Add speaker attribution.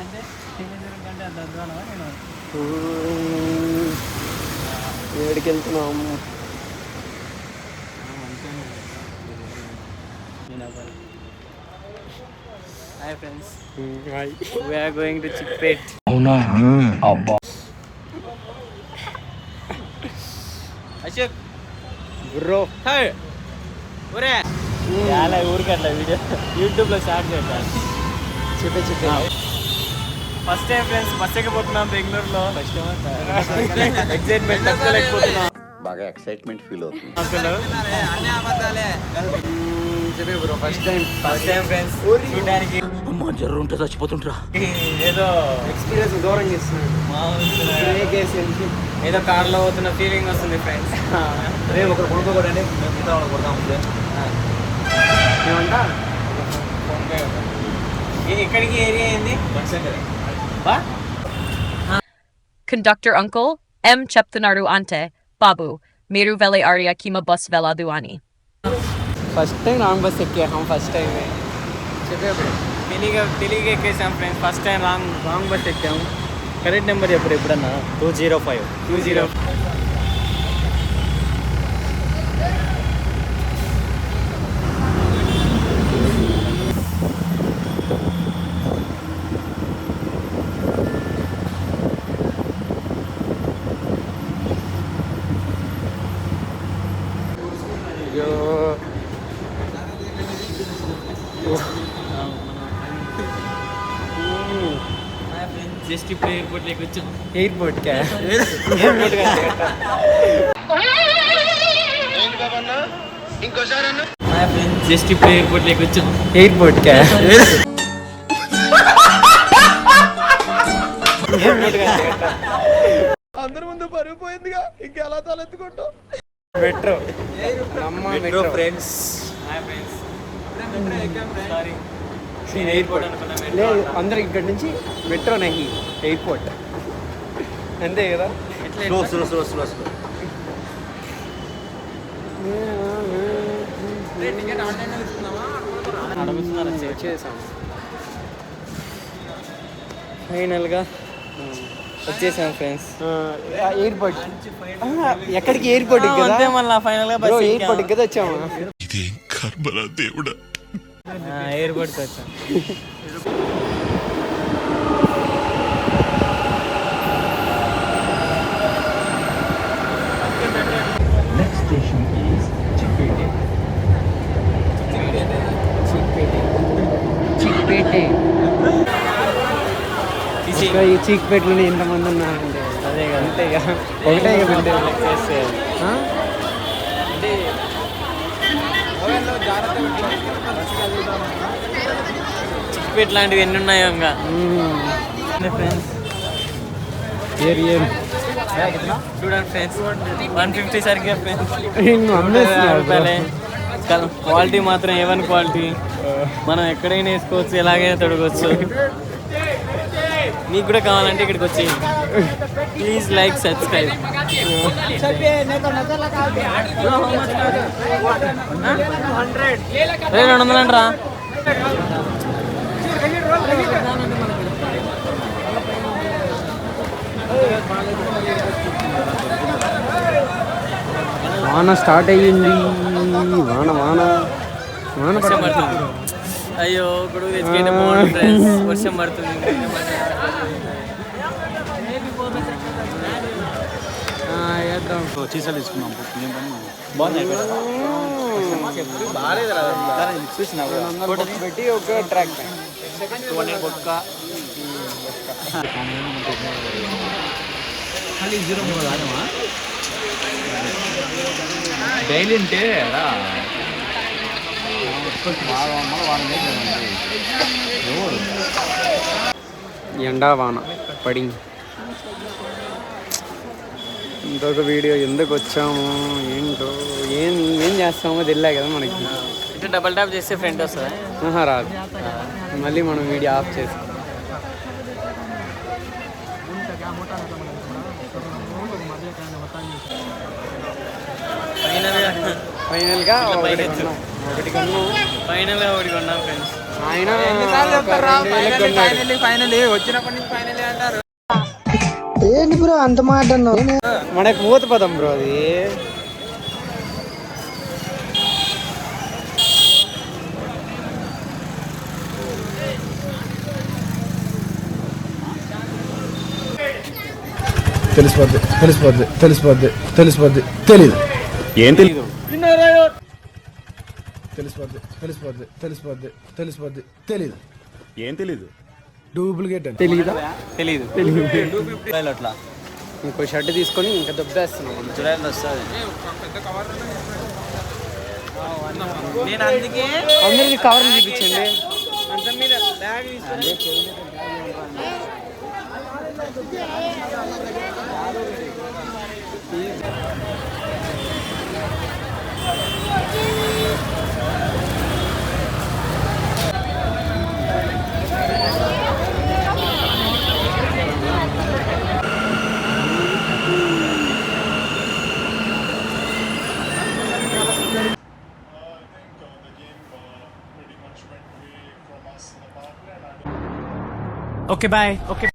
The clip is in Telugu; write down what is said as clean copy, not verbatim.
Speaker 1: అంటే కంటే అంత అధ్వానమా నేను
Speaker 2: ఏడికి వెళ్తున్నాము?
Speaker 1: Hi friends,
Speaker 2: hi.
Speaker 1: we are going to Chickpet.
Speaker 3: అవునా అబ్బా
Speaker 1: అశోక్
Speaker 2: బ్రో
Speaker 1: హాయ్ ఒరే చాలా ఊరికి అట్లా వీడియో యూట్యూబ్లో స్టార్ట్ చేద్దాం.
Speaker 2: చెప్పే
Speaker 1: ఫస్ట్ టైం ఫ్రెండ్స్ బస్ ఎక్కిపోతున్నాం బెంగళూరులో. ఫస్ట్ ఎక్సైట్మెంట్ తట్టుకోలేకపోతున్నాం.
Speaker 3: బాగా ఎక్సైట్మెంట్ ఫీల్ అవుతుంది.
Speaker 1: అసలు
Speaker 2: చెప్పే బ్రో ఫస్ట్ టైం
Speaker 1: ఫ్రెండ్స్ చూడడానికి
Speaker 3: అమ్మ జర్రు ఉంటే చచ్చిపోతుంటరా.
Speaker 1: ఏదో
Speaker 2: ఎక్స్పీరియన్స్ దూరం చేస్తున్నాడు.
Speaker 1: ఏదో కార్లో పోతున్న ఫీలింగ్ వస్తుంది ఫ్రెండ్స్.
Speaker 3: రే ఒకరు కొనుక్కోకూడదండి, మేము మిగతా వాళ్ళు కొడతాము.
Speaker 2: ఏమంటా
Speaker 1: ఇక్కడికి ఏరియా ఏంది?
Speaker 4: Conductor Uncle, M. Cheptunaru Ante, Babu, Meru Vele Arya Kima Bus Vela Duani.
Speaker 2: First time wrong bus ఎక్కాం. ఫస్ట్ టైం చెప్పే బ్రో.
Speaker 1: తెలియగా ఎక్కేసాం friends. First time wrong bus ఎక్కాము. కరెక్ట్ నెంబర్ చెప్పరు ఎప్పుడన్నా.
Speaker 3: 205
Speaker 1: 20. జస్ట్ ఇప్పుడు ఎయిర్పోర్ట్లోకి వచ్చాం.
Speaker 2: ఎయిర్పోర్ట్కా?
Speaker 1: జస్ట్ ఇప్పుడు ఎయిర్పోర్ట్లోకి వచ్చాం.
Speaker 2: ఎయిర్పోర్ట్కా? అందరి ముందు పరిగిపోయిందిగా, ఇంకెలా తలెత్తుకుంటాం. Metro
Speaker 3: metro friends.
Speaker 1: Sorry
Speaker 2: airport లేదు, అందరూ ఇక్కడ నుంచి మెట్రో నహి ఎయిర్పోర్ట్ అంతే కదా.
Speaker 3: స్లో.
Speaker 2: వచ్చేసాం ఫైనల్గా.
Speaker 1: వచ్చేసాం ఫ్రెండ్స్.
Speaker 2: ఎయిర్పోర్ట్ ఎక్కడికి? ఎయిర్పోర్ట్ కదా.
Speaker 1: అంతే మళ్ళీ ఫైనల్ గా
Speaker 2: బ్రో
Speaker 1: బస్
Speaker 2: ఎయిర్పోర్ట్ కదా వచ్చాము.
Speaker 3: ఇదేం కర్మరా దేవుడా.
Speaker 1: ఎయిర్పోర్ట్ కి వచ్చాం.
Speaker 3: Next station is Chickpet.
Speaker 2: Chickpete. ఇంకా ఈ చీక్పేటలోనే ఎంతమంది ఉన్నారండి?
Speaker 1: అదే కదా.
Speaker 2: అంతే ఇక ఒకటే కదా.
Speaker 1: చేస్తే
Speaker 2: ఆ?
Speaker 1: చిక్పేట్ లాంటివి ఎన్ని ఉన్నాయో ఇంకా ఫ్రెండ్స్.
Speaker 2: ఏం
Speaker 1: చూడండి ఫ్రెండ్స్, 150 సరిగ్గా ఫ్రెండ్స్.
Speaker 2: నువ్వు అమ్మేస్తున్నావు
Speaker 1: రూపాయలే. క్వాలిటీ మాత్రం A1 క్వాలిటీ. మనం ఎక్కడైనా వేసుకోవచ్చు, ఎలాగైనా తొడగవచ్చు. మీకు కూడా కావాలంటే ఇక్కడికి వచ్చి ప్లీజ్ లైక్ సబ్స్క్రైబ్. 200 అంటరా.
Speaker 2: వాన స్టార్ట్ అయ్యింది. వాన వాన వాన
Speaker 1: వర్షం పడుతుంది. అయ్యో గొడుగు తెచ్చుకుంటే బాగుంటుంది ఫ్రెండ్స్. వర్షం పడుతుంది.
Speaker 3: చీసాలు తీసుకున్నాం.
Speaker 2: పెట్టి ఒక ట్రాక్
Speaker 3: డైలీ అంటే
Speaker 2: ఎండా వాన పడి ఇంకొక వీడియో ఎందుకు వచ్చాము ఏంటో ఏం చేస్తామో తెలియదు కదా మనకి.
Speaker 1: ఇట్లా డబల్ ట్యాప్ చేస్తే ఫ్రెండ్ వస్తుందా?
Speaker 2: రాదు. మళ్ళీ మనం వీడియో ఆఫ్ చేస్తాం.
Speaker 1: ఫైనల్గా
Speaker 2: ఫైనల్గా ఒకటి కొన్నాం.
Speaker 1: ఫైనల్గా ఒకటి కొన్నాం ఫ్రెండ్స్.
Speaker 2: ఆయన
Speaker 1: ఫైనల్ వచ్చినప్పటి నుంచి ఫైనల్ అంటారు.
Speaker 2: ఏంటి బ్రో అంత మాట అన్నావు? మనకు మూత పదం బ్రో అది.
Speaker 5: తెలిసిపోద్ది తెలిసిపోద్ది తెలిసిపోద్ది తెలిసిపోద్ది తెలీదు
Speaker 6: ఏం తెలియదు.
Speaker 5: తెలిసిపోద్ది తెలిసిపోద్ది తెలిసిపోద్ది తెలిసిపోద్ది తెలీదు
Speaker 6: ఏం తెలీదు.
Speaker 5: డూప్లికేట్ అని
Speaker 2: తెలీదా?
Speaker 1: తెలీదు అట్లా
Speaker 2: ఇంకో షర్ట్ తీసుకొని ఇంకా దొబ్బేస్తున్నాం.
Speaker 1: చూడాలి వస్తుంది. నేను అందుకే
Speaker 2: అందరికి కవర్లు చూపించండి.
Speaker 1: అంత మీద బ్యాగ్ తీసుకొని
Speaker 7: Okay, bye. Okay.